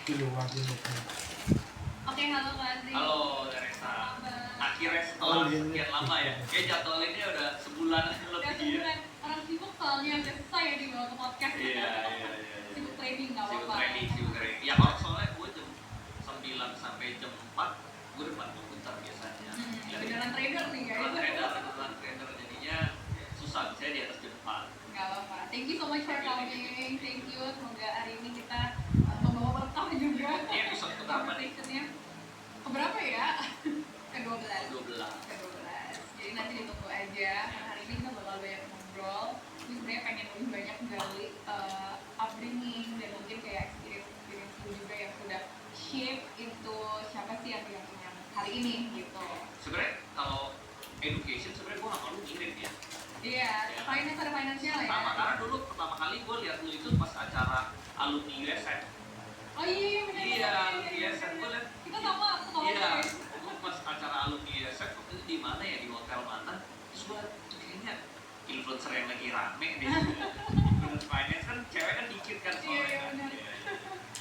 Oke, halo Kak Andri. Halo Teresa. Akhirnya setelah sekian lama ya, kayak jadwalinnya udah sebulan Udah lebih ya. sebulan. Orang sibuk soalnya udah susah ya dibawa ke podcast. Iya. Sibuk training nggak Sibuk apa-apa. training. Ya kalau soalnya gue jam 9 sampai jam 4 gue depan komputer biasanya. Beneran trader nih guys. Beneran trader jadinya susah, saya di atas jam 4. Nggak apa-apa. Thank you so much for coming. Thank you. Semoga hari ini kita membawa berkah juga. Ini episode keberapa nih? Keberapa ya? Ke-12. 12. Jadi nanti ditunggu aja. Hari ini kita bakal banyak ngobrol. Ini sebenarnya pengen lebih banyak gali upbringing dan mungkin kayak experience juga yang sudah shape itu siapa sih yang hari ini gitu. Sebenarnya kalau education sebenarnya gue sama lu mirip ya. Iya, finance ada finansial ya. Sama, karena dulu pertama kali gue lihat lu itu pas acara alumni USN. Oh iya benar. Iya, alumni USN gue lihat. Kita sama. Iya, gue pas acara alumni USN waktu itu di mana ya, di hotel mana? Terus gue tuh kayaknya influencer yang lagi rame deh. Influencer finance kan cewek kan dikit kan soalnya. Iya, Kan. benar.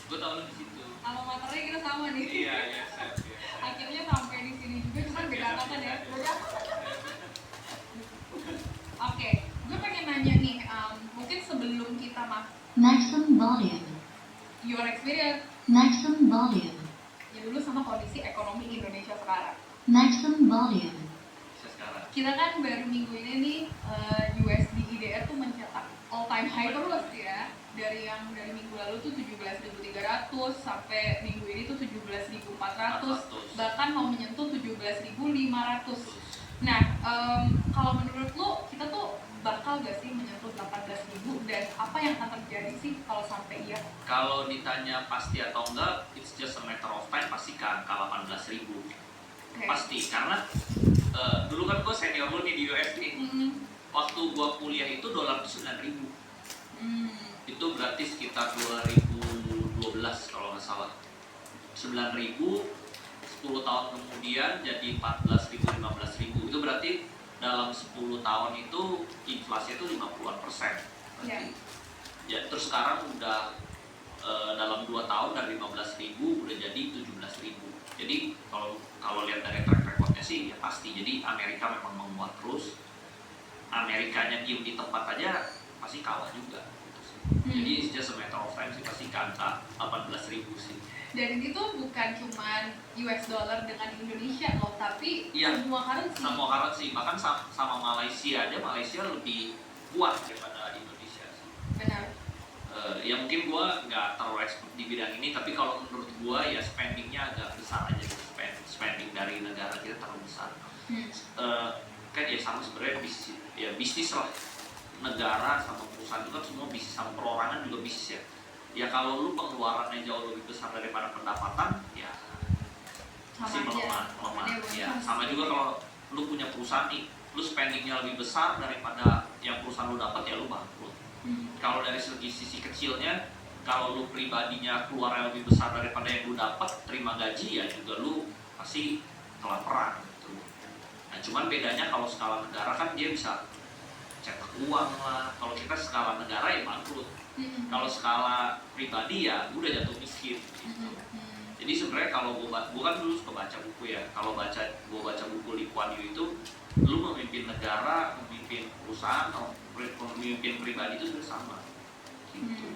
Gue tau lu di situ. Alma maternya kita sama nih. Iya, USN. Akhirnya sampai di sini juga, cuman beda angkatan ya. Oke, gue pengen nanya nih, mungkin sebelum kita Maximum volume. your experience Maximum volume. ya dulu sama kondisi ekonomi Indonesia sekarang. Maximum volume. Bisa sekarang. Kita kan baru minggu ini nih USD IDR tuh mencetak all time high terus ya. Dari minggu lalu tuh 17.300 sampai minggu ini tuh 17.400, bahkan mau menyentuh 17.500. Nah, kalau menurut lo kita tuh bakal gak sih menyentuh 18.000 dan apa yang akan terjadi sih kalau sampai iya? Kalau ditanya pasti atau enggak, it's just a matter of time, pasti ke angka 18.000. Okay. Pasti, karena dulu kan gue senior lu nih di USD. Waktu gue kuliah itu dolar itu 9.000. Itu berarti sekitar 2012 kalau nggak salah. 9.000, 10 tahun kemudian jadi 14.000, 15.000. Itu berarti dalam 10 tahun itu inflasi itu 50%. Yeah. Ya, terus sekarang udah dalam 2 tahun dari 15.000 udah jadi 17.000. Jadi kalau lihat dari track recordnya sih ya pasti. Jadi Amerika memang menguat terus. Amerikanya diem di tempat aja pasti kalah juga. Jadi it's just a matter of time sih, pasti ke angka 18.000 sih. Dan itu bukan cuma US dollar dengan Indonesia loh, tapi iya, semua currency. Semua currency, bahkan sama Malaysia aja, Malaysia lebih kuat daripada Indonesia sih. Benar. Ya mungkin gue nggak terlalu expert di bidang ini, tapi kalau menurut gue ya spendingnya agak besar aja gitu. Spending dari negara kita terlalu besar. Kan ya sama sebenarnya bisnis lah. Negara sama perusahaan itu kan semua bisnis, sama perorangan juga bisnis ya. Ya kalau lu pengeluarannya jauh lebih besar daripada pendapatan, ya masih melemah. Ya sama juga kalau lu punya perusahaan nih, lu spendingnya lebih besar daripada yang perusahaan lu dapat, ya lu bangkrut. Kalau dari sisi kecilnya, kalau lu pribadinya keluarnya lebih besar daripada yang lu dapat, terima gaji ya juga lu pasti kelaparan gitu. Nah cuman bedanya kalau skala negara kan dia bisa cetak uang lah. Kalau kita skala negara ya bangkrut. Kalau skala pribadi ya udah jatuh miskin gitu. Jadi sebenarnya kalau gue kan dulu suka baca buku ya. Kalau gue baca buku Lee Kuan Yew itu, lu memimpin negara, memimpin perusahaan, atau memimpin pribadi itu sudah sama. Gitu.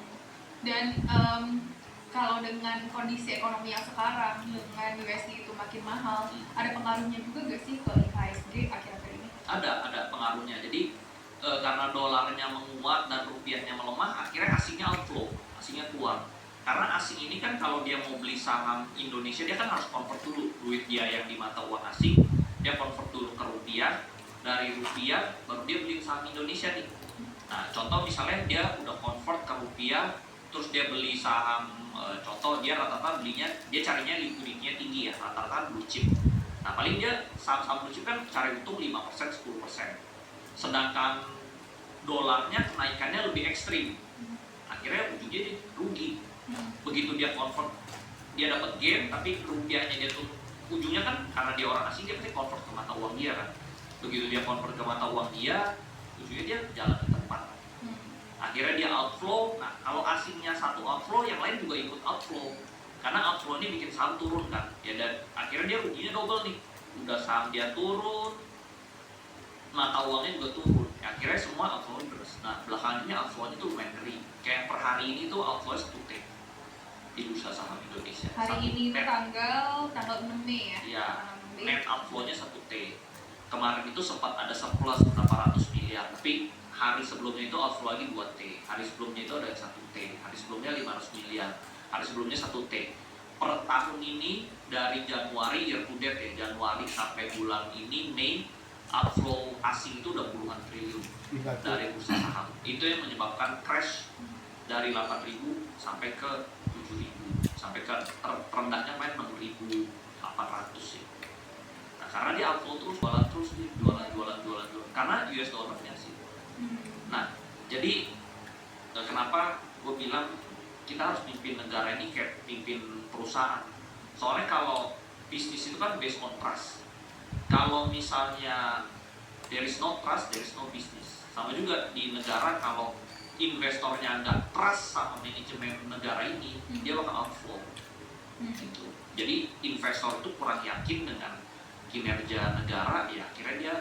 Dan kalau dengan kondisi ekonomi yang sekarang dengan USD itu makin mahal, ada pengaruhnya juga gak sih ke IHSG akhir-akhir ini? Ada pengaruhnya. Jadi karena dolarnya menguat dan rupiahnya melemah, akhirnya asingnya outflow, asingnya keluar. Karena asing ini kan kalau dia mau beli saham Indonesia, dia kan harus convert dulu duit dia yang di mata uang asing, dia convert dulu ke rupiah, dari rupiah baru dia beli saham Indonesia nih. Nah contoh misalnya dia udah convert ke rupiah, terus dia beli saham, contoh dia rata-rata belinya, dia carinya liquidity-nya tinggi ya, rata-rata blue chip. Nah paling dia saham-saham blue chip kan cari untung 5%, 10%. Sedangkan dolarnya kenaikannya lebih ekstrim, akhirnya ujungnya dia rugi. Begitu dia convert, dia dapat gain, tapi rupiahnya dia tuh ujungnya kan karena dia orang asing, dia pasti convert ke mata uang dia kan. Begitu dia convert ke mata uang dia, ujungnya dia jalan di tempat. Akhirnya dia outflow. Nah kalau asingnya satu outflow, yang lain juga ikut outflow. karena outflow ini bikin saham turun kan ya, dan akhirnya dia ruginya double nih, udah saham dia turun, mata uangnya juga turun ya, akhirnya semua outflow terus. Nah belakangan ini outflow-nya tuh lumayan ngeri, kayak per hari ini tuh outflow 1 T di bursa saham Indonesia. Hari ini itu net, tanggal 6 Mei ya. ya, Tanggal 6 Mei. net outflow-nya 1 T. Kemarin itu sempat ada surplus berapa ratus miliar, tapi hari sebelumnya itu outflow lagi 2 T, hari sebelumnya itu ada 1 T, hari sebelumnya 500 miliar, hari sebelumnya 1 T. Per tahun ini dari Januari year to date ya, Januari sampai bulan ini Mei, outflow asing itu udah puluhan triliun dari bursa saham. Itu yang menyebabkan crash dari 8.000 sampai ke 7.000, sampai ke terendahnya main 6.800 ya. Nah, karena dia outflow terus nih, jualan. Karena US dollarnya sih. Nah, jadi kenapa gue bilang kita harus pimpin negara ini kayak pimpin perusahaan. Soalnya kalau bisnis itu kan based on trust. Kalau misalnya there is no trust, there is no business. Sama juga di negara, kalau investornya nggak trust sama manajemen negara ini, dia bakal outflow. Gitu. Jadi investor itu kurang yakin dengan kinerja negara, ya akhirnya dia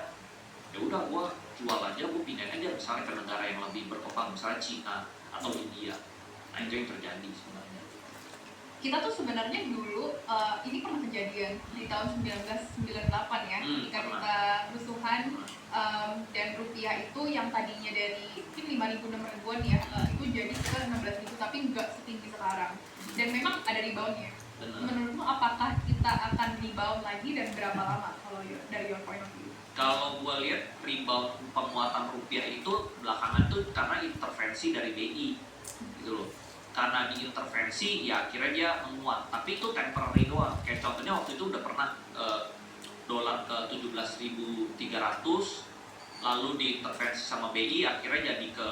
ya udah gua jual aja, gua pindahin aja misalnya ke negara yang lebih berkembang, misalnya Cina atau India. Nah itu yang terjadi sebenarnya. Kita tuh sebenarnya dulu ini pernah kejadian di tahun 1998 ya, ketika kita kerusuhan dan rupiah itu yang tadinya dari mungkin 5.000 6.000-an ya, itu jadi ke 16.000, tapi nggak setinggi sekarang. Dan memang ada reboundnya. Menurutmu apakah kita akan rebound lagi dan berapa lama kalau dari your point of view? Kalau gue lihat rebound penguatan rupiah itu belakangan tuh karena intervensi dari BI gitu loh. Karena diintervensi ya akhirnya dia menguat, tapi itu temporary doang. Kayak contohnya waktu itu udah pernah dolar ke 17.300, lalu diintervensi sama BI akhirnya jadi ke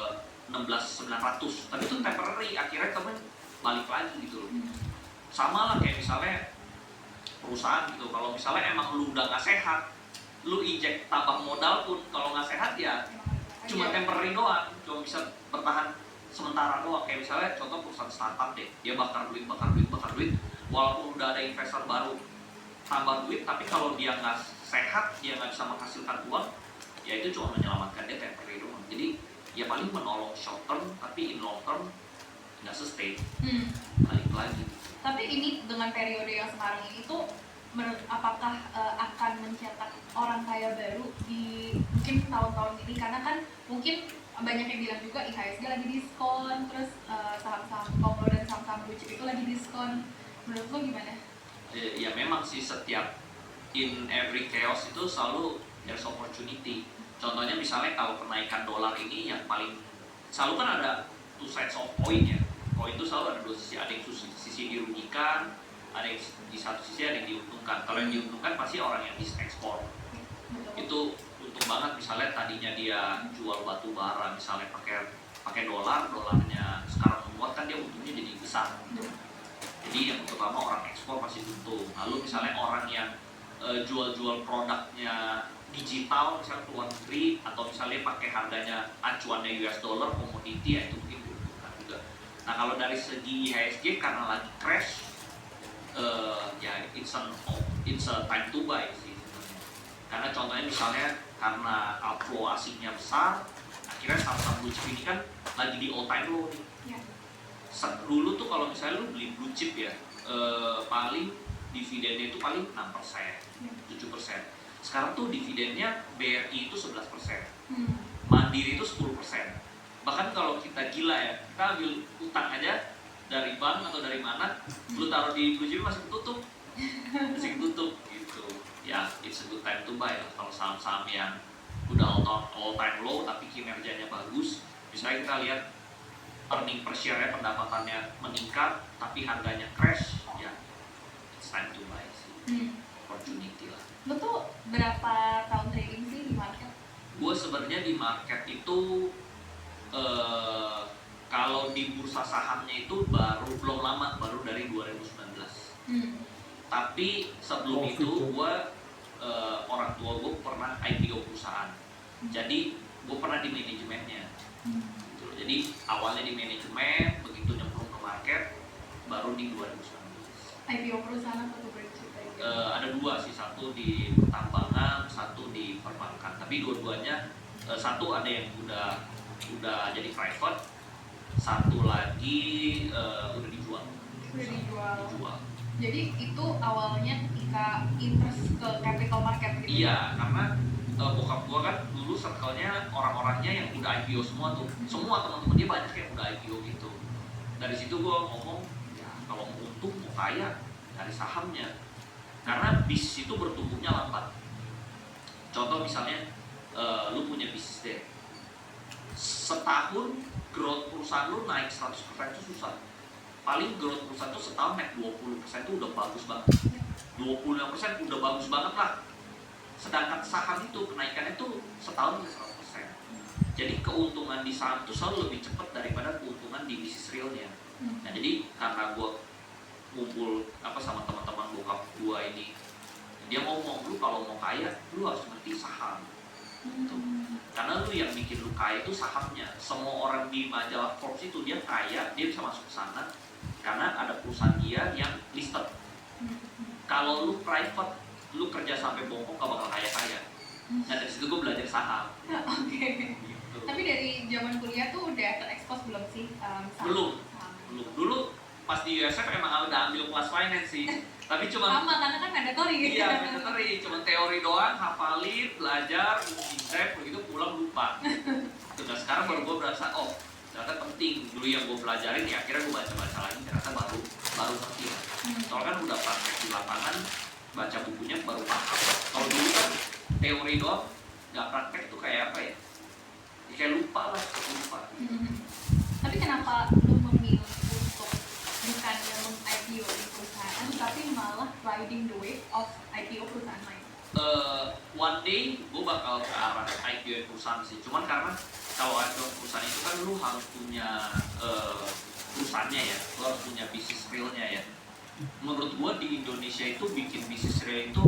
16.900, tapi itu temporary, akhirnya temen balik lagi gitu loh. Sama lah kayak misalnya perusahaan gitu, kalau misalnya emang lu udah gak sehat, lu injek tambah modal pun kalau nggak sehat ya cuma temporary doang, cuma bisa bertahan sementara doang. Kayak misalnya contoh perusahaan startup deh, dia bakar duit, walaupun udah ada investor baru tambah duit, tapi kalau dia nggak sehat, dia nggak bisa menghasilkan uang, ya itu cuma menyelamatkan dia temporary doang. Jadi ya paling menolong short term, tapi in long term nggak sustain, balik lagi. Tapi ini dengan periode yang sekarang ini tuh apakah akan mencetak orang kaya baru di mungkin tahun-tahun ini, karena kan mungkin banyak yang bilang juga IHSG lagi diskon, terus saham-saham konglo dan saham-saham blue chip itu lagi diskon. Menurut lo gimana? Ya memang sih, setiap in every chaos itu selalu there's opportunity. Contohnya misalnya kalau kenaikan dolar ini yang paling selalu kan ada two sides of coin ya. Koin itu selalu ada dua sisi, ada yang sisi dirugikan, ada yang di satu sisi ada yang diuntungkan. Kalau yang diuntungkan pasti orang yang bisa ekspor. Itu untung banget, misalnya tadinya dia jual batu bara misalnya pakai dolarnya sekarang menguat, kan dia untungnya jadi besar. Jadi yang terutama orang ekspor pasti untung. Lalu misalnya orang yang jual-jual produknya digital misalnya ke luar negeri, atau misalnya pakai harganya acuannya US dollar komoditi, ya itu mungkin diuntungkan juga. Nah kalau dari segi IHSG karena lagi crash, ya it's a time to buy sih sebenarnya. Karena contohnya misalnya karena outflow asingnya besar, akhirnya saham-saham blue chip ini kan lagi di all time low nih. Dulu tuh kalau misalnya lu beli blue chip ya, paling dividennya itu paling 6%, 7%. Sekarang tuh dividennya BRI itu 11%, Mandiri itu 10%. Bahkan kalau kita gila ya, kita ambil utang aja dari bank atau dari mana, lu taruh di blue chip masih ketutup gitu. Ya, it's a good time to buy lah. Kalau saham-saham yang udah all time low tapi kinerjanya bagus, misalnya kita lihat earning per share-nya, pendapatannya meningkat tapi harganya crash, ya it's time to buy sih. Opportunity lah. Lo tuh berapa tahun trading sih di market? Gue sebenarnya di market itu kalau di bursa sahamnya itu belum lama, baru dari 2019. Tapi sebelum itu gue orang tua gue pernah IPO perusahaan, jadi gue pernah di manajemennya. Jadi awalnya di manajemen, begitu nyemplung ke market baru di 2019. IPO perusahaan apa tuh Bray? Ceritain. Ada dua sih, satu di pertambangan, satu di perbankan. Tapi dua-duanya satu ada yang udah jadi private, satu lagi udah dijual. Udah dijual. Dijual. Jadi itu awalnya ketika interest ke capital market gitu. Iya, karena bokap gua kan dulu circle-nya orang-orangnya yang udah IPO semua tuh. Semua teman-teman dia banyak yang udah IPO gitu. Dari situ gua ngomong, ya kalau mau untung, mau kaya dari sahamnya. Karena bisnis itu bertumbuhnya lambat. Contoh misalnya, lu punya bisnis deh. Setahun growth perusahaan lu naik 100% itu susah. Paling growth perusahaan itu setahun naik 20% itu udah bagus banget. 25% udah bagus banget lah. Sedangkan saham itu kenaikannya tuh setahun bisa 100%. Jadi keuntungan di saham itu selalu lebih cepat daripada keuntungan di bisnis realnya. Nah jadi karena gue ngumpul sama teman-teman bokap gue ini, dia ngomong, lu kalau mau kaya lu harus ngerti saham. Gitu. Karena lu yang bikin lu kaya itu sahamnya. Semua orang di majalah Forbes itu dia kaya, dia bisa masuk ke sana karena ada perusahaan dia yang listed. Kalau lu private, lu kerja sampai bongkok gak bakal kaya-kaya. Nah dari situ gue belajar saham. Oke. Gitu. Tapi dari zaman kuliah tuh udah terekspos belum sih? Saham? Belum. Dulu pas di USF emang udah ambil kelas finance sih. Tapi cuma sama karena kan mandatory gitu. iya, mandatory, cuma teori doang, hafalin, belajar, insep, begitu pulang lupa. Nah sekarang baru gue berasa, oh ternyata penting. Dulu yang gue pelajarin ya akhirnya gue baca-baca lagi, ternyata baru ngerti. Soalnya kan udah praktek di lapangan, baca bukunya baru paham. Kalau dulu kan teori doang, nggak praktek tuh kayak apa ya? Kayak lupa. Tapi kenapa lu memilih untuk bukannya meng-IPO di perusahaan, tapi malah riding the wave of IPO perusahaan lain? One day gue bakal ke arah IPO perusahaan sih. Cuman karena kalau IPO perusahaan itu kan lu harus punya perusahaannya ya, lu harus punya bisnis realnya ya. Menurut gue di Indonesia itu bikin bisnis real itu